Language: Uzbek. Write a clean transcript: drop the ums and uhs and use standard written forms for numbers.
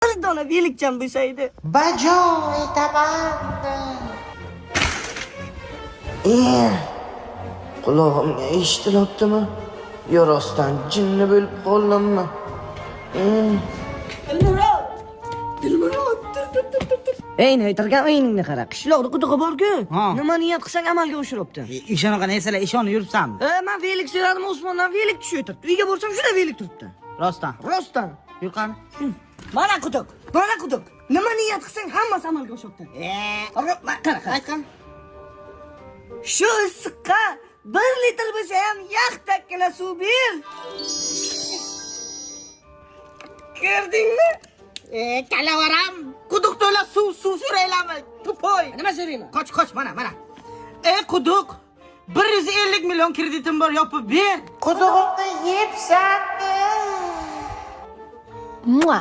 bir dona velikcham bo'lsaydi. Bajo aytaman. Qulog'imga eshitilyaptimi? Yo rostdan jinni bo'lib qoldimmi? Dilmurod, tur. Ey, aytirgan o'yiningni qara. Qishloqda qudug'i bor-ku. Nima niyat qilsang amalga oshiribdi. Ishonaqa narsalar ishonib yuribsanmi? Men velik so'radim, Osmondan velik tushib Uyga borsam shunda velik turibdi. Rostdan. Yuqan. Mana quduq. Nima niyat qilsang hammasi amalga oshibdi. Qara. Aytgan. Shu issiqqa 1 litr bo'lsa ham yaxtakkina suv ber. Ko'rdingmi? Kalavaram. Quduq to'la suv suraylarmi? Tupoy. Nima so'rayman? Qoch, mana. Quduq. 150 million kreditim bor, yopib ber. Qudug'imni yebsan. Mua.